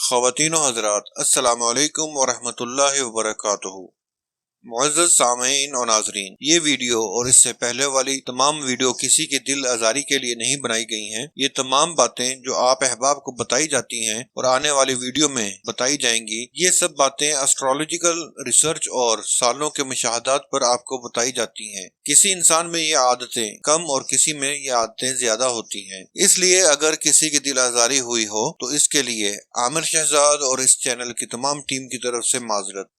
خواتین و حضرات، السلام علیکم ورحمۃ اللہ وبرکاتہ۔ معزز سامعین اور ناظرین، یہ ویڈیو اور اس سے پہلے والی تمام ویڈیو کسی کی دل آزاری کے لیے نہیں بنائی گئی ہیں۔ یہ تمام باتیں جو آپ احباب کو بتائی جاتی ہیں اور آنے والی ویڈیو میں بتائی جائیں گی، یہ سب باتیں اسٹرالوجیکل ریسرچ اور سالوں کے مشاہدات پر آپ کو بتائی جاتی ہیں۔ کسی انسان میں یہ عادتیں کم اور کسی میں یہ عادتیں زیادہ ہوتی ہیں، اس لیے اگر کسی کی دل آزاری ہوئی ہو تو اس کے لیے عامر شہزاد اور اس چینل کی تمام ٹیم کی طرف سے معذرت۔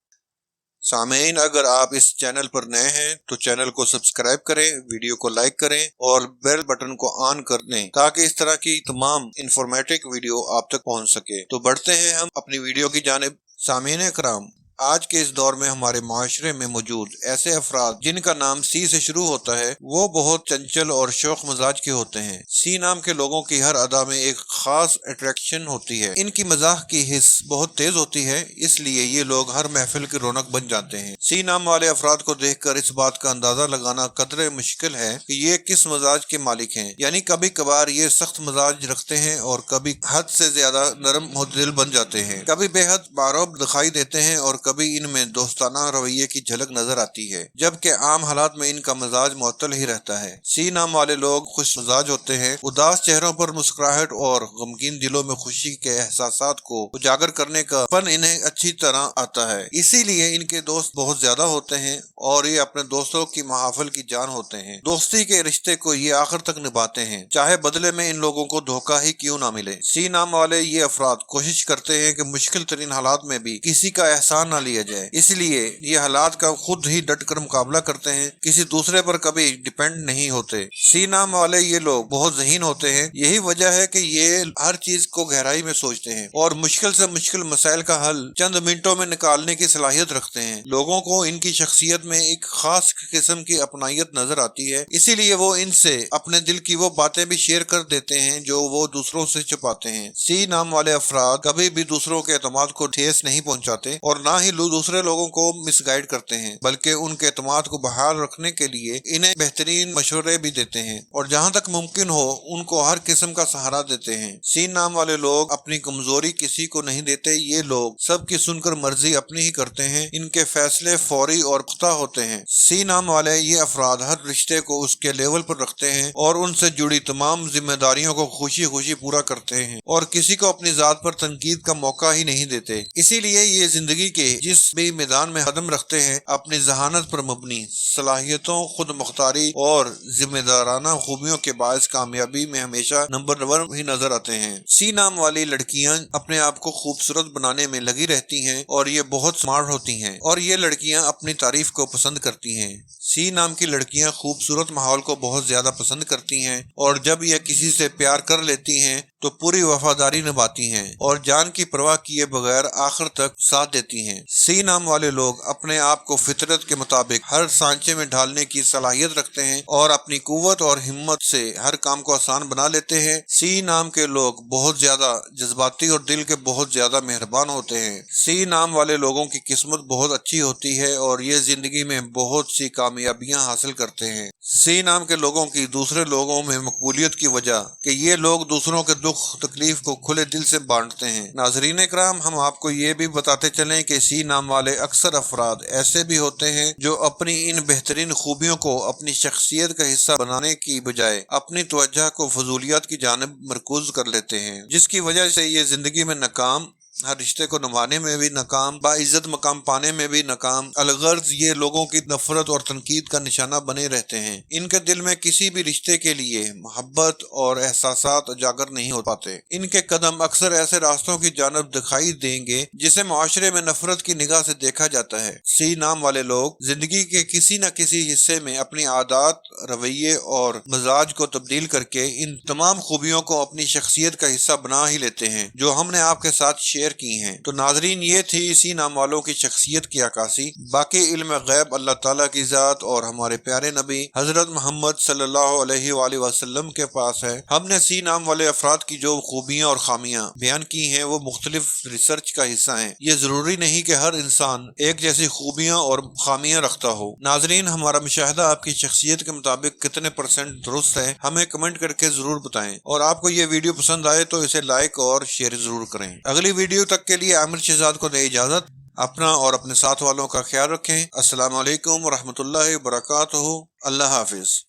سامعین، اگر آپ اس چینل پر نئے ہیں تو چینل کو سبسکرائب کریں، ویڈیو کو لائک کریں اور بیل بٹن کو آن کر دیں تاکہ اس طرح کی تمام انفارمیٹک ویڈیو آپ تک پہنچ سکے۔ تو بڑھتے ہیں ہم اپنی ویڈیو کی جانب۔ سامعین اکرام، آج کے اس دور میں ہمارے معاشرے میں موجود ایسے افراد جن کا نام سی سے شروع ہوتا ہے وہ بہت چنچل اور شوخ مزاج کے ہوتے ہیں۔ سی نام کے لوگوں کی ہر ادا میں ایک خاص اٹریکشن ہوتی ہے۔ ان کی مزاح کی حس بہت تیز ہوتی ہے، اس لیے یہ لوگ ہر محفل کی رونق بن جاتے ہیں۔ سی نام والے افراد کو دیکھ کر اس بات کا اندازہ لگانا قدرے مشکل ہے کہ یہ کس مزاج کے مالک ہیں، یعنی کبھی کبھار یہ سخت مزاج رکھتے ہیں اور کبھی حد سے زیادہ نرم دل بن جاتے ہیں، کبھی بے حد معروب دکھائی دیتے ہیں اور کبھی ان میں دوستانہ رویے کی جھلک نظر آتی ہے، جبکہ عام حالات میں ان کا مزاج معتدل ہی رہتا ہے۔ سی نام والے لوگ خوش مزاج ہوتے ہیں، اداس چہروں پر مسکراہٹ اور غمگین دلوں میں خوشی کے احساسات کو اجاگر کرنے کا فن انہیں اچھی طرح آتا ہے، اسی لیے ان کے دوست بہت زیادہ ہوتے ہیں اور یہ اپنے دوستوں کی محافل کی جان ہوتے ہیں۔ دوستی کے رشتے کو یہ آخر تک نبھاتے ہیں، چاہے بدلے میں ان لوگوں کو دھوکہ ہی کیوں نہ ملے۔ سی نام والے یہ افراد کوشش کرتے ہیں کہ مشکل ترین حالات میں بھی کسی کا احسان نہ لیا جائے، اس لیے یہ حالات کا خود ہی ڈٹ کر مقابلہ کرتے ہیں، کسی دوسرے پر کبھی ڈیپینڈ نہیں ہوتے۔ سی نام والے یہ لوگ بہت ذہین ہوتے ہیں، یہی وجہ ہے کہ یہ ہر چیز کو گہرائی میں سوچتے ہیں اور مشکل سے مشکل مسائل کا حل چند منٹوں میں نکالنے کی صلاحیت رکھتے ہیں۔ لوگوں کو ان کی شخصیت میں ایک خاص قسم کی اپنائیت نظر آتی ہے، اسی لیے وہ ان سے اپنے دل کی وہ باتیں بھی شیئر کر دیتے ہیں جو وہ دوسروں سے چھپاتے ہیں۔ سی نام والے افراد کبھی بھی دوسروں کے اعتماد کو ٹھیس نہیں پہنچاتے اور نہ ہی دوسرے لوگوں کو مس گائیڈ کرتے ہیں، بلکہ ان کے اعتماد کو بحال رکھنے کے لیے انہیں بہترین مشورے بھی دیتے ہیں اور جہاں تک ممکن ہو ان کو ہر قسم کا سہارا دیتے ہیں۔ سی نام والے لوگ اپنی کمزوری کسی کو نہیں دیتے، یہ لوگ سب کی سن کر مرضی اپنی ہی کرتے ہیں، ان کے فیصلے فوری اور پختہ ہوتے ہیں۔ سی نام والے یہ افراد ہر رشتے کو اس کے لیول پر رکھتے ہیں اور ان سے جڑی تمام ذمہ داریوں کو خوشی خوشی پورا کرتے ہیں اور کسی کو اپنی ذات پر تنقید کا موقع ہی نہیں دیتے۔ اسی لیے یہ زندگی کے جس بھی میدان میں قدم رکھتے ہیں اپنی ذہانت پر مبنی صلاحیتوں، خود مختاری اور ذمہ دارانہ خوبیوں کے باعث کامیابی میں ہمیشہ نمبر 1 ہی نظر آتے ہیں۔ سی نام والی لڑکیاں اپنے آپ کو خوبصورت بنانے میں لگی رہتی ہیں اور یہ بہت سمارٹ ہوتی ہیں اور یہ لڑکیاں اپنی تعریف کو پسند کرتی ہیں۔ سی نام کی لڑکیاں خوبصورت ماحول کو بہت زیادہ پسند کرتی ہیں اور جب یہ کسی سے پیار کر لیتی ہیں تو پوری وفاداری نبھاتی ہیں اور جان کی پرواہ کیے بغیر آخر تک ساتھ دیتی ہیں۔ سی نام والے لوگ اپنے آپ کو فطرت کے مطابق ہر سانچے میں ڈھالنے کی صلاحیت رکھتے ہیں اور اپنی قوت اور ہمت سے ہر کام کو آسان بنا لیتے ہیں۔ سی نام کے لوگ بہت زیادہ جذباتی اور دل کے بہت زیادہ مہربان ہوتے ہیں۔ سی نام والے لوگوں کی قسمت بہت اچھی ہوتی ہے اور یہ زندگی میں بہت سی کامیابیاں حاصل کرتے ہیں۔ سی نام کے لوگوں کی دوسرے لوگوں میں مقبولیت کی وجہ کہ یہ لوگ دوسروں کے دکھ تکلیف کو کھلے دل سے بانٹتے ہیں۔ ناظرین اکرام، ہم آپ کو یہ بھی بتاتے چلیں کہ سی نام والے اکثر افراد ایسے بھی ہوتے ہیں جو اپنی ان بہترین خوبیوں کو اپنی شخصیت کا حصہ بنانے کی بجائے اپنی توجہ کو فضولیات کی جانب مرکوز کر لیتے ہیں، جس کی وجہ سے یہ زندگی میں ناکام، ہر رشتے کو نبھانے میں بھی ناکام، باعزت مقام پانے میں بھی ناکام، الغرض یہ لوگوں کی نفرت اور تنقید کا نشانہ بنے رہتے ہیں۔ ان کے دل میں کسی بھی رشتے کے لیے محبت اور احساسات اجاگر نہیں ہو پاتے۔ ان کے قدم اکثر ایسے راستوں کی جانب دکھائی دیں گے جسے معاشرے میں نفرت کی نگاہ سے دیکھا جاتا ہے۔ سی نام والے لوگ زندگی کے کسی نہ کسی حصے میں اپنی عادات، رویے اور مزاج کو تبدیل کر کے ان تمام خوبیوں کو اپنی شخصیت کا حصہ بنا ہی لیتے ہیں جو ہم نے آپ کے ساتھ شیئر کی ہیں۔ تو ناظرین، یہ تھی اسی نام والوں کی شخصیت کی عکاسی۔ باقی علم غیب اللہ تعالیٰ کی ذات اور ہمارے پیارے نبی حضرت محمد صلی اللہ علیہ وآلہ وسلم کے پاس ہے۔ ہم نے سی نام والے افراد کی جو خوبیاں اور خامیاں بیان کی ہیں وہ مختلف ریسرچ کا حصہ ہیں۔ یہ ضروری نہیں کہ ہر انسان ایک جیسی خوبیاں اور خامیاں رکھتا ہو۔ ناظرین، ہمارا مشاہدہ آپ کی شخصیت کے مطابق کتنے % درست ہے ہمیں کمنٹ کر کے ضرور بتائیں، اور آپ کو یہ ویڈیو پسند آئے تو اسے لائک اور شیئر ضرور کریں۔ اگلی ویڈیو ویڈیو تک کے لیے عامر شہزاد کو دے اجازت۔ اپنا اور اپنے ساتھ والوں کا خیال رکھیں۔ السلام علیکم ورحمۃ اللہ وبرکاتہ۔ اللہ حافظ۔